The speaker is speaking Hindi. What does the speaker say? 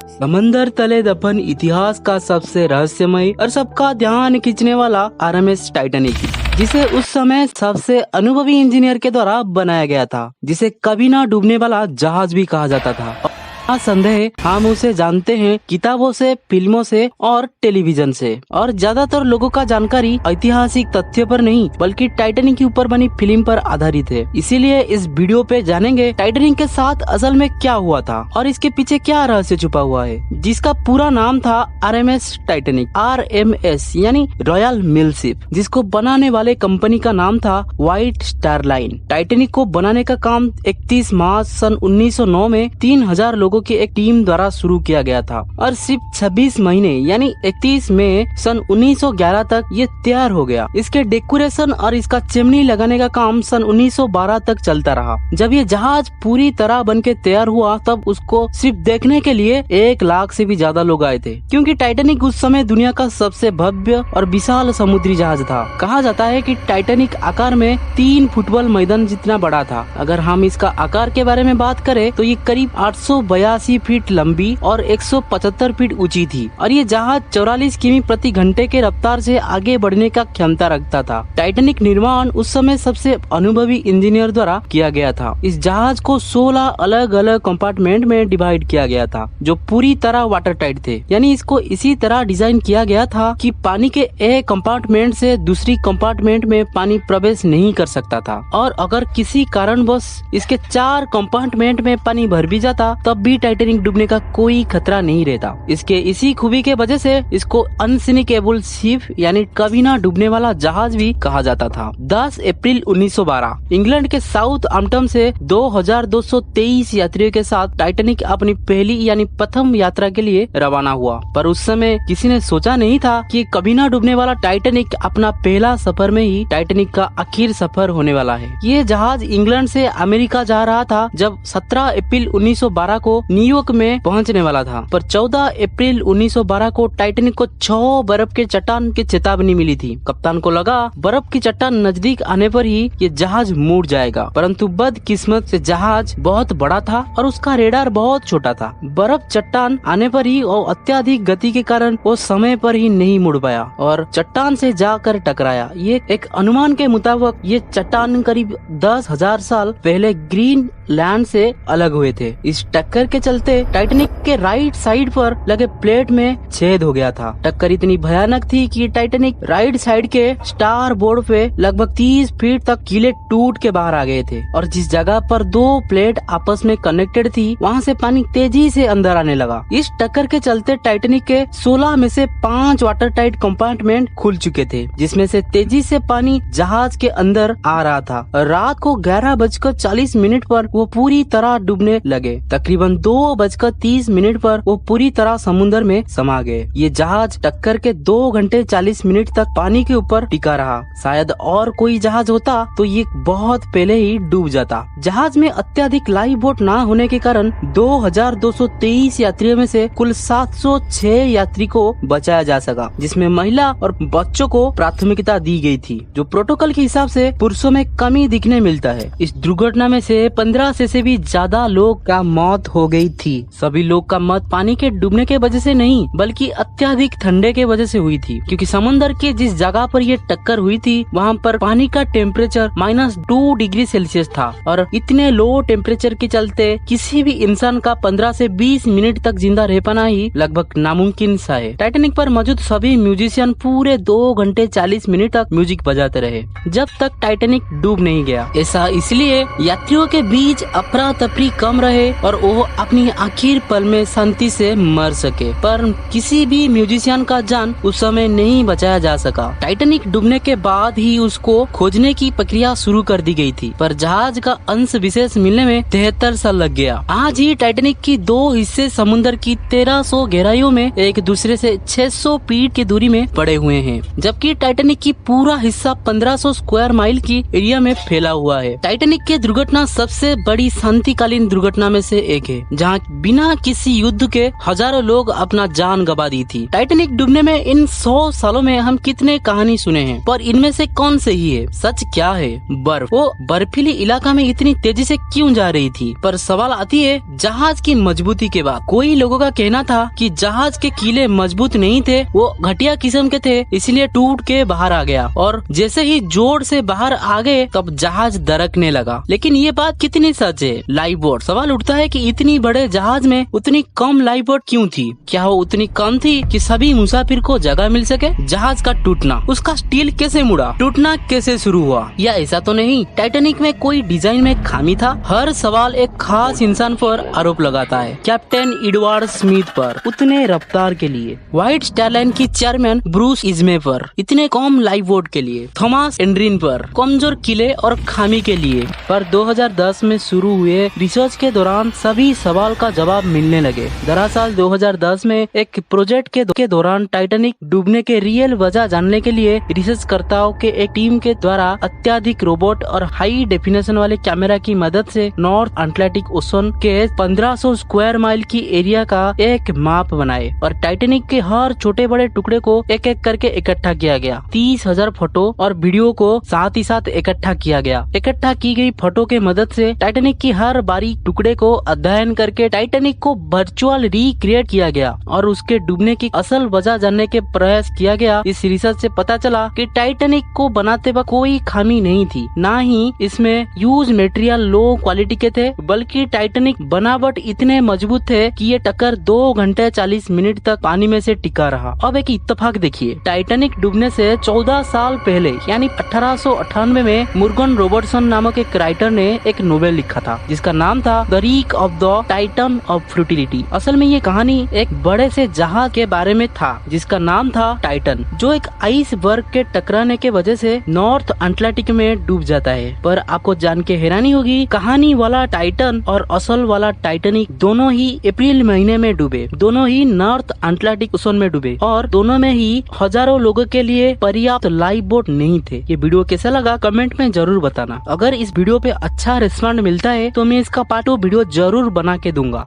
समंदर तले दफन इतिहास का सबसे रहस्यमय और सबका ध्यान खींचने वाला RMS टाइटैनिक, जिसे उस समय सबसे अनुभवी इंजीनियर के द्वारा बनाया गया था, जिसे कभी ना डूबने वाला जहाज भी कहा जाता था। संदेह हम उसे जानते हैं किताबों से, फिल्मों से और टेलीविजन से, और ज्यादातर लोगों का जानकारी ऐतिहासिक तथ्य पर नहीं बल्कि टाइटैनिक के ऊपर बनी फिल्म पर आधारित है। इसीलिए इस वीडियो पे जानेंगे टाइटैनिक के साथ असल में क्या हुआ था और इसके पीछे क्या रहस्य छुपा हुआ है, जिसका पूरा नाम था RMS टाइटैनिक, RMS यानी रॉयल मिल शिप, जिसको बनाने वाले कंपनी का नाम था व्हाइट स्टार लाइन। टाइटैनिक को बनाने का काम 31 मार्च सन 1909 में 3000 लोगों की एक टीम द्वारा शुरू किया गया था और सिर्फ 26 महीने यानी 31 मई सन 1911 तक ये तैयार हो गया। इसके डेकोरेशन और इसका चिमनी लगाने का काम सन 1912 तक चलता रहा। जब ये जहाज पूरी तरह बनके तैयार हुआ तब उसको सिर्फ देखने के लिए 1 लाख से भी ज्यादा लोग आए थे, क्योंकि टाइटैनिक उस समय दुनिया का सबसे भव्य और विशाल समुद्री जहाज था। कहा जाता है कि टाइटैनिक आकार में 3 फुटबॉल मैदान जितना बड़ा था। अगर हम इसका आकार के बारे में बात करें तो ये करीब 882 फीट लंबी और 175 फीट ऊंची थी और ये जहाज 44 किमी प्रति घंटे के रफ्तार से आगे बढ़ने का क्षमता रखता था। टाइटैनिक निर्माण उस समय सबसे अनुभवी इंजीनियर द्वारा किया गया था। इस जहाज को 16 अलग अलग कंपार्टमेंट में डिवाइड किया गया था जो पूरी तरह वाटर टाइट थे, यानी इसको इसी तरह डिजाइन किया गया था कि पानी के एक कंपार्टमेंट से दूसरी कंपार्टमेंट में पानी प्रवेश नहीं कर सकता था, और अगर किसी कारणवश इसके 4 कंपार्टमेंट में पानी भर भी जाता तब भी टाइटैनिक डूबने का कोई खतरा नहीं रहता। इसके इसी खूबी के वजह से इसको अनसिंकेबल शिप यानी कभी ना डूबने वाला जहाज भी कहा जाता था। 10 अप्रैल 1912 इंग्लैंड के साउथ आम्पटन से 2223 यात्रियों के साथ टाइटैनिक अपनी पहली यानी प्रथम यात्रा के लिए रवाना हुआ, पर उस समय किसी ने सोचा नहीं था कि कभी ना डूबने वाला टाइटैनिक अपना पहला सफर में ही टाइटैनिक का आखिर सफर होने वाला है। ये जहाज इंग्लैंड से अमेरिका जा रहा था जब 17 अप्रैल 1912 को न्यूयॉर्क में पहुंचने वाला था, पर 14 अप्रैल 1912 को टाइटैनिक को 6 बर्फ के चट्टान की चेतावनी मिली थी। कप्तान को लगा बर्फ की चट्टान नजदीक आने पर ही ये जहाज मुड़ जाएगा, परंतु बदकिस्मत से जहाज बहुत बड़ा था और उसका रेडार बहुत छोटा था। बर्फ चट्टान आने पर ही और अत्यधिक गति के कारण वो समय पर ही नहीं मुड़ पाया और चट्टान से जाकर टकराया। ये एक अनुमान के मुताबिक ये चट्टान करीब 10,000 साल पहले ग्रीन लैंड से अलग हुए थे। इस टक्कर के चलते टाइटैनिक के राइट साइड पर लगे प्लेट में छेद हो गया था। टक्कर इतनी भयानक थी कि टाइटैनिक राइट साइड के स्टार बोर्ड पे लगभग 30 फीट तक कीले टूट के बाहर आ गए थे, और जिस जगह पर 2 प्लेट आपस में कनेक्टेड थी वहाँ से पानी तेजी से अंदर आने लगा। इस टक्कर के चलते टाइटैनिक के 16 में से 5 वाटर टाइट कंपार्टमेंट खुल चुके थे, जिसमें से तेजी से पानी जहाज के अंदर आ रहा था। रात को 11:40 पर वो पूरी तरह डूबने लगे। तकरीबन 2:30 पर वो पूरी तरह समुद्र में समा गए। ये जहाज टक्कर के 2 घंटे 40 मिनट तक पानी के ऊपर टिका रहा। शायद और कोई जहाज होता तो ये बहुत पहले ही डूब जाता। जहाज में अत्यधिक लाइफ बोट न होने के कारण 2223 यात्रियों में से कुल 706 यात्री को बचाया जा सका, जिसमें महिला और बच्चों को प्राथमिकता दी गई थी, जो प्रोटोकॉल के हिसाब से पुरुषों में कमी दिखने मिलता है। इस दुर्घटना में से 15 से भी ज्यादा लोग का मौत हो गई थी। सभी लोग का मौत पानी के डूबने के वजह से नहीं बल्कि अत्यधिक ठंडे के वजह से हुई थी, क्योंकि समंदर के जिस जगह पर ये टक्कर हुई थी वहाँ पर पानी का टेम्परेचर -2 डिग्री सेल्सियस था, और इतने लो टेम्परेचर के चलते किसी भी इंसान का 15 से 20 मिनट तक जिंदा रह पाना ही लगभग नामुमकिन सा है। टाइटैनिक पर मौजूद सभी म्यूजिशियन पूरे 2 घंटे 40 मिनट तक म्यूजिक बजाते रहे जब तक टाइटैनिक डूब नहीं गया। ऐसा इसलिए यात्रियों के बीच अफरा तफरी कम रहे और वो अपनी आखिर पल में शांति से मर सके, पर किसी भी म्यूजिशियन का जान उस समय नहीं बचाया जा सका। टाइटैनिक डूबने के बाद ही उसको खोजने की प्रक्रिया शुरू कर दी गई थी, पर जहाज का अंश विशेष मिलने में 73 साल लग गया। आज ही टाइटैनिक की 2 हिस्से समुद्र की 1300 गहराइयों में एक दूसरे से 600 फीट की दूरी में पड़े हुए हैं, जबकि टाइटैनिक की पूरा हिस्सा 1500 स्क्वायर माइल की एरिया में फैला हुआ है। टाइटैनिक की दुर्घटना सबसे बड़ी शांतिकालीन दुर्घटना में से एक है, जहाँ बिना किसी युद्ध के हजारों लोग अपना जान गंवा दी थी। टाइटैनिक डूबने में इन 100 सालों में हम कितने कहानी सुने हैं, पर इनमें से कौन सही है? सच क्या है? बर्फ वो बर्फीली इलाका में इतनी तेजी से क्यों जा रही थी? पर सवाल आती है जहाज की मजबूती के बाद। कोई लोगों का कहना था कि जहाज के कीले मजबूत नहीं थे, वो घटिया किस्म के थे, इसलिए टूट के बाहर आ गया और जैसे ही जोर से बाहर आ गए तब जहाज दरकने लगा। लेकिन ये बात कितनी सच है? Life boat. सवाल उठता है कि इतनी बड़े जहाज में उतनी कम लाइफ बोट क्यों थी? क्या वो उतनी कम थी कि सभी मुसाफिर को जगह मिल सके? जहाज का टूटना, उसका स्टील कैसे मुड़ा? टूटना कैसे शुरू हुआ? या ऐसा तो नहीं टाइटैनिक में कोई डिजाइन में खामी था? हर सवाल एक खास इंसान पर आरोप लगाता है, कैप्टन एडवर्ड स्मिथ पर। उतने रफ्तार के लिए, व्हाइट स्टार लाइन की चेयरमैन ब्रूस इज़मे पर, इतने कम लाइफ बोट के लिए, थॉमस एंड्रिन पर, कमजोर किले और खामी के लिए। पर 2010 में शुरू हुए रिसर्च के दौरान सभी सवाल का जवाब मिलने लगे। दरअसल 2010 में एक प्रोजेक्ट के दौरान टाइटैनिक डूबने के रियल वजह जानने के लिए रिसर्चकर्ताओं के एक टीम के द्वारा अत्याधिक रोबोट और हाई डेफिनेशन वाले कैमरा की मदद से नॉर्थ अटलांटिक ओशन के 1500 स्क्वायर माइल की एरिया का एक मैप बनाए और टाइटैनिक के हर छोटे बड़े टुकड़े को एक एक करके इकट्ठा किया गया। 30,000 फोटो और वीडियो को साथ ही साथ इकट्ठा किया गया। इकट्ठा की गई फोटो के मदद से टाइटैनिक की हर बारीक टुकड़े को अध्ययन करके टाइटैनिक को वर्चुअल रिक्रिएट किया गया और उसके डूबने की असल वजह जानने के प्रयास किया गया। इस रिसर्च से पता चला कि टाइटैनिक को बनाते वक्त कोई खामी नहीं थी, ना ही इसमें यूज मटेरियल लो क्वालिटी के थे, बल्कि टाइटैनिक बनावट इतने मजबूत थे कि ये टक्कर 2 घंटे 40 मिनट तक पानी में से टिका रहा। अब एक इत्तेफाक देखिए, टाइटैनिक डूबने से 14 साल पहले यानी 1898 में मुर्गन रॉबर्टसन नामक एक राइटर ने एक नोवेल लिखा था जिसका नाम था the rig of the Titan of futility. असल में ये कहानी एक बड़े से जहाज के बारे में था जिसका नाम था टाइटन, जो एक आइसबर्ग के टकराने के वजह से नॉर्थ अटलांटिक में डूब जाता है। पर आपको जान के हैरानी होगी, कहानी वाला टाइटन और असल वाला टाइटैनिक दोनों ही अप्रैल महीने में डूबे, दोनों ही नॉर्थ अटलांटिक ओशन में डूबे और दोनों में ही हजारों लोगों के लिए पर्याप्त लाइफ बोट नहीं थे। ये वीडियो कैसा लगा कमेंट में जरूर बताना। अगर इस वीडियो पे अच्छा रिस्पॉन्ड मिलता है तो मैं इसका पार्ट 2 वीडियो जरूर बना के दूंगा।